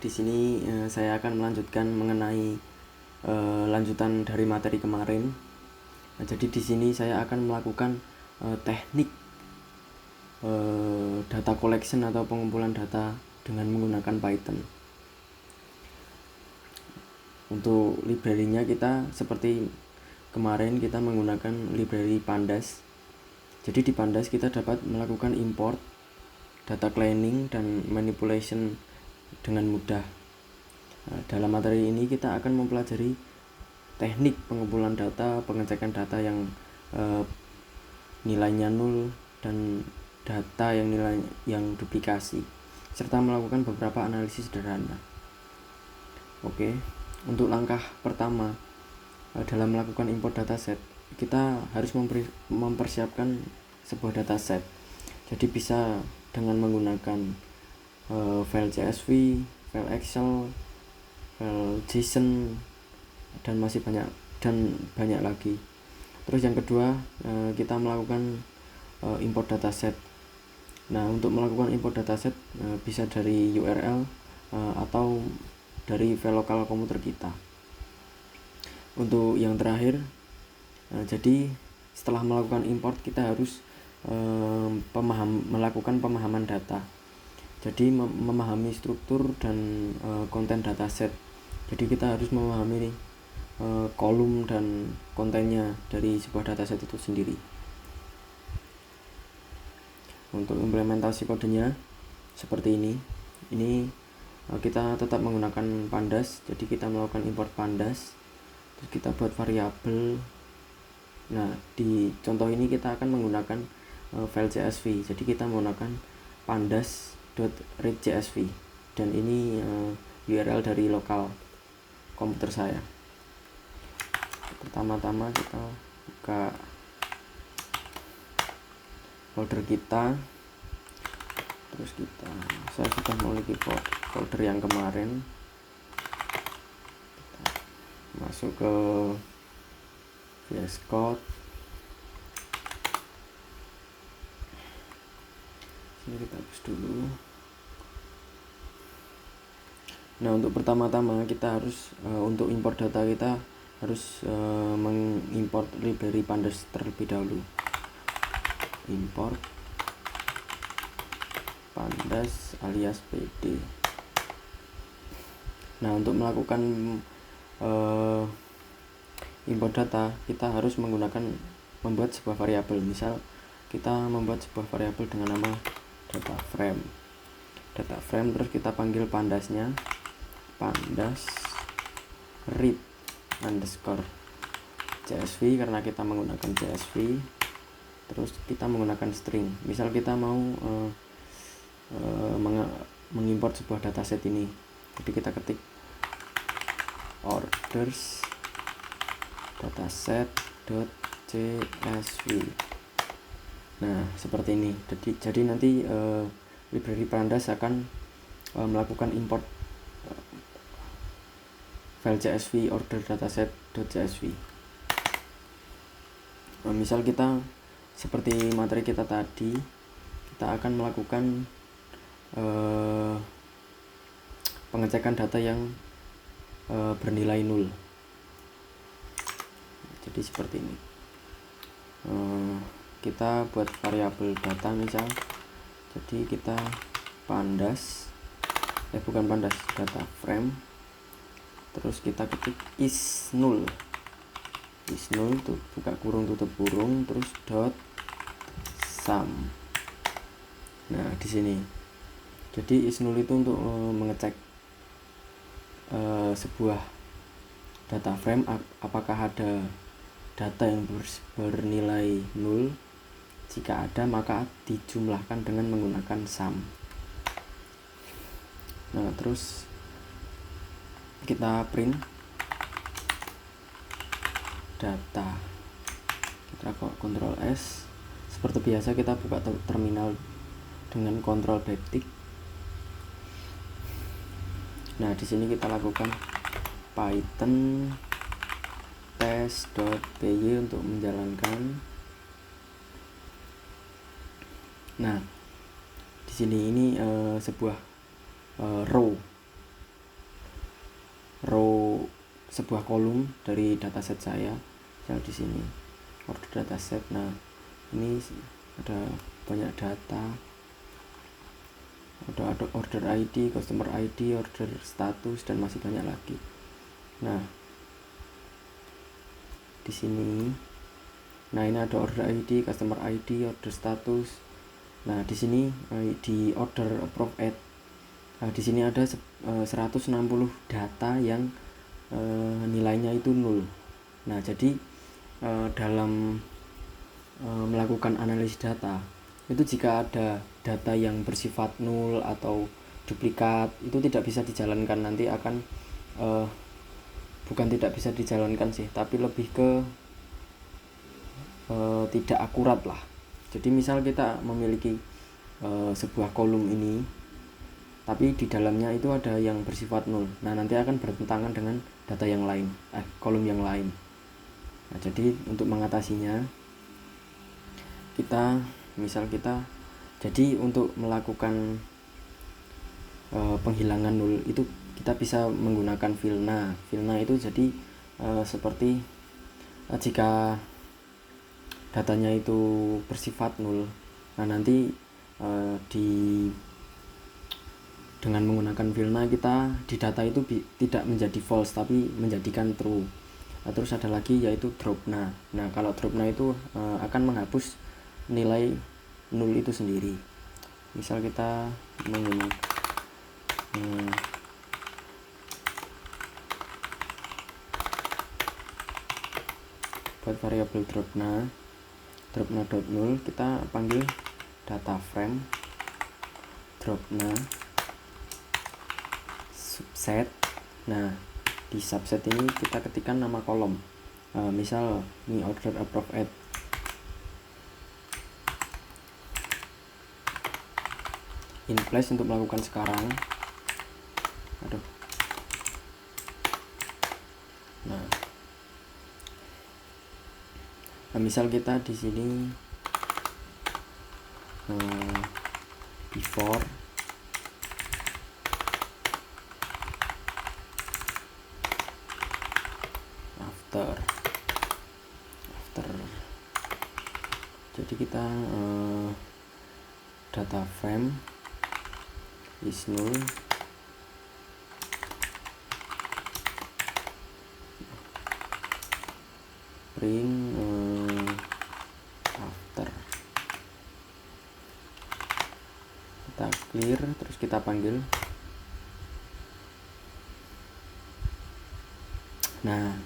Di sini saya akan melanjutkan mengenai lanjutan dari materi kemarin. Jadi di sini saya akan melakukan teknik data collection atau pengumpulan data dengan menggunakan Python. Untuk library-nya kita seperti kemarin kita menggunakan library Pandas. Jadi di Pandas kita dapat melakukan import, data cleaning, dan manipulation dengan mudah. Dalam materi ini kita akan mempelajari teknik pengumpulan data, pengecekan data yang nilainya 0 dan data yang duplikasi, serta melakukan beberapa analisis sederhana. Oke, untuk langkah pertama dalam melakukan import dataset, kita harus mempersiapkan sebuah dataset. Jadi bisa dengan menggunakan file CSV, file Excel, file JSON, dan masih banyak lagi. Terus yang kedua, kita melakukan import dataset. Nah, untuk melakukan import dataset bisa dari URL atau dari file lokal komputer kita. Untuk yang terakhir, jadi setelah melakukan import kita harus melakukan pemahaman data. Jadi memahami struktur dan konten dataset. Jadi kita harus memahami kolom dan kontennya dari sebuah dataset itu sendiri. Untuk implementasi kodenya seperti ini. Ini kita tetap menggunakan Pandas. Jadi kita melakukan import Pandas. Terus kita buat variabel. Nah, di contoh ini kita akan menggunakan file CSV. Jadi kita menggunakan pandas.read.csv, dan ini URL dari lokal komputer saya. Pertama-tama kita buka folder kita. Terus saya sudah memiliki folder yang kemarin. Kita masuk ke VS Code. Ini kita hapus dulu. Nah, untuk pertama-tama kita harus untuk import data kita harus mengimport library Pandas terlebih dahulu. Import Pandas alias PD. Nah, untuk melakukan import data kita harus membuat sebuah variabel. Misal kita membuat sebuah variabel dengan nama data frame, terus kita panggil pandasnya pandas read underscore CSV karena kita menggunakan CSV. Terus kita menggunakan string. Misal kita mau mengimport sebuah dataset ini, jadi kita ketik orders dataset.csv. Nah, seperti ini. Jadi nanti library Pandas akan melakukan import file CSV order dataset.csv. Misal kita seperti materi kita tadi, kita akan melakukan pengecekan data yang bernilai 0. Jadi seperti ini. Kita buat variabel data misal. Jadi kita data frame. Terus kita ketik is 0 tuh, buka kurung tutup kurung, terus dot sum. Nah, di sini. Jadi is 0 itu untuk mengecek sebuah data frame apakah ada data yang bernilai 0. Jika ada, maka dijumlahkan dengan menggunakan sum. Nah, terus kita print data. Kita Ctrl S. Seperti biasa kita buka terminal dengan Ctrl backtick. Nah, di sini kita lakukan Python test.py untuk menjalankan. Nah, di sini ini sebuah row row sebuah kolom dari dataset saya. Misal di sini order dataset. Nah, ini ada banyak data, ada order ID, customer ID, order status, dan masih banyak lagi. Nah, di sini, nah ini ada order ID, customer ID, order status. Nah, di sini di order approve add, di sini ada 160 data yang nilainya itu 0. Nah, jadi dalam melakukan analisis data itu, jika ada data yang bersifat 0 atau duplikat, itu tidak bisa dijalankan. Nanti akan bukan tidak bisa dijalankan sih, tapi lebih ke tidak akurat lah. Jadi misal kita memiliki sebuah kolom ini, tapi di dalamnya itu ada yang bersifat 0. Nah, nanti akan bertentangan dengan data yang lain, kolom yang lain. Nah, jadi untuk mengatasinya, jadi untuk melakukan penghilangan 0 itu kita bisa menggunakan VILNA. VILNA itu jadi seperti jika datanya itu bersifat 0, nah nanti dengan menggunakan VILNA kita di data itu tidak menjadi false tapi menjadikan true. Nah, terus ada lagi yaitu DROPNA. Nah, kalau DROPNA itu akan menghapus nilai 0 itu sendiri. Misal kita menggunakan buat variabel DROPNA.0, kita panggil data frame DROPNA subset. Nah, di subset ini kita ketikkan nama kolom, misal ini order approve add. In place untuk melakukan sekarang. Nah, misal kita di sini before, after. Jadi kita data frame is null, print after. Kita clear, terus kita panggil. Nah,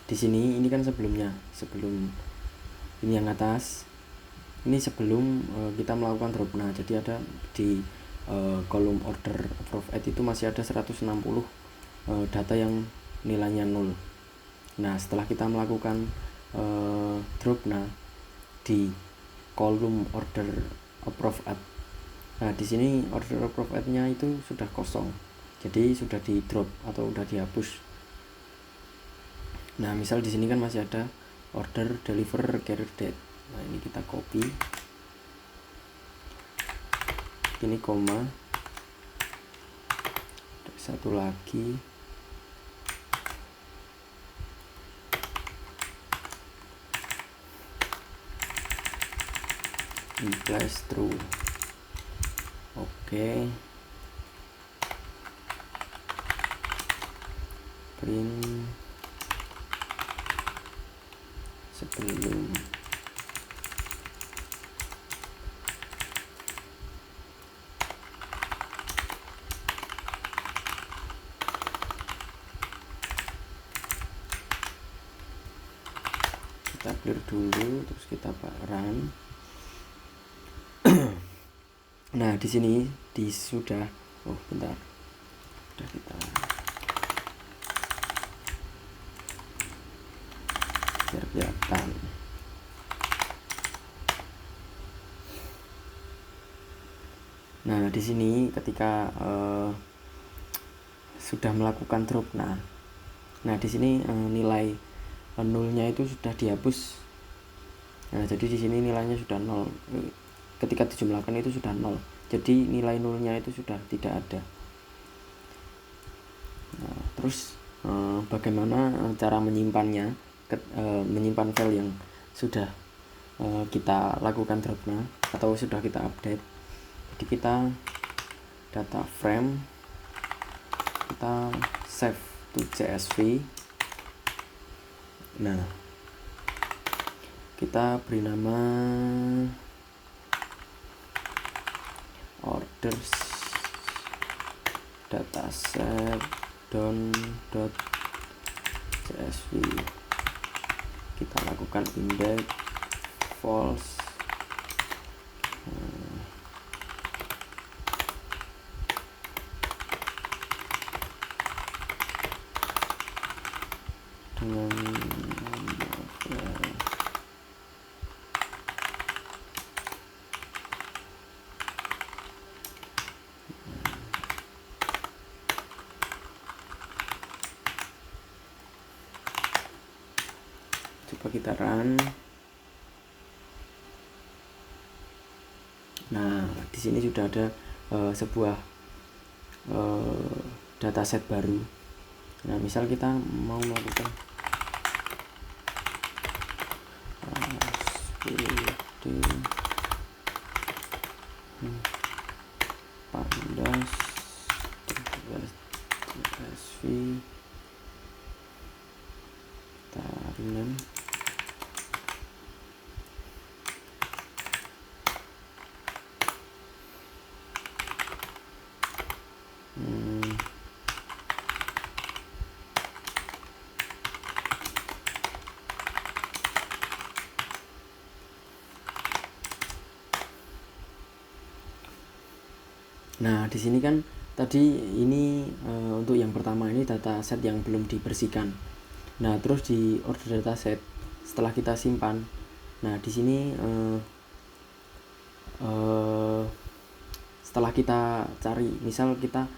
di sini ini kan sebelum ini yang atas, ini sebelum kita melakukan DROPNA. Jadi ada di kolom order approve add itu masih ada 160 data yang nilainya 0. Nah, setelah kita melakukan DROPNA di kolom order approve add, nah di sini order approve add-nya itu sudah kosong, jadi sudah di drop atau sudah dihapus. Nah, misal di sini kan masih ada order deliver carrier date. Nah, ini kita copy, ini koma, satu lagi, implies true. Oke. Print sebelum. Kita clear dulu, terus kita run. Nah, di sini sudah kita biar kelihatan. Nah, di sini ketika sudah melakukan DROPNA, nah di sini nilai nolnya itu sudah dihapus. Nah, jadi di sini nilainya sudah 0. Ketika dijumlahkan itu sudah 0. Jadi nilai nolnya itu sudah tidak ada. Nah, terus bagaimana cara menyimpannya, menyimpan file yang sudah kita lakukan dropnya atau sudah kita update. Jadi kita data frame, kita save to CSV. Nah, kita beri nama orders dataset down.csv. Kita lakukan index false. Dengan coba kita run. Nah, di sini sudah ada sebuah dataset baru. Nah, misal kita mau melakukan pandas CSV tarunan Nah, di sini kan tadi ini untuk yang pertama ini dataset yang belum dibersihkan. Nah, terus di order dataset setelah kita simpan. Nah, di sini setelah kita cari, misal kita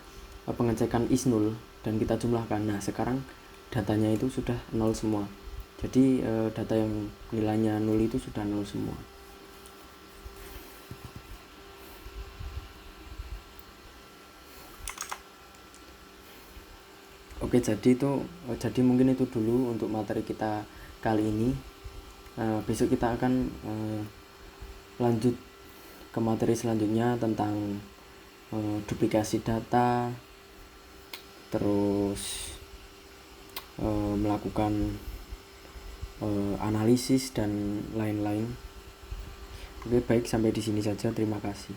pengecekan is null dan kita jumlahkan. Nah, sekarang datanya itu sudah nol semua. Jadi data yang nilainya nol itu sudah nol semua. Oke, jadi mungkin itu dulu untuk materi kita kali ini. Besok kita akan lanjut ke materi selanjutnya tentang duplikasi data, terus melakukan analisis dan lain-lain. Oke, baik, sampai di sini saja. Terima kasih.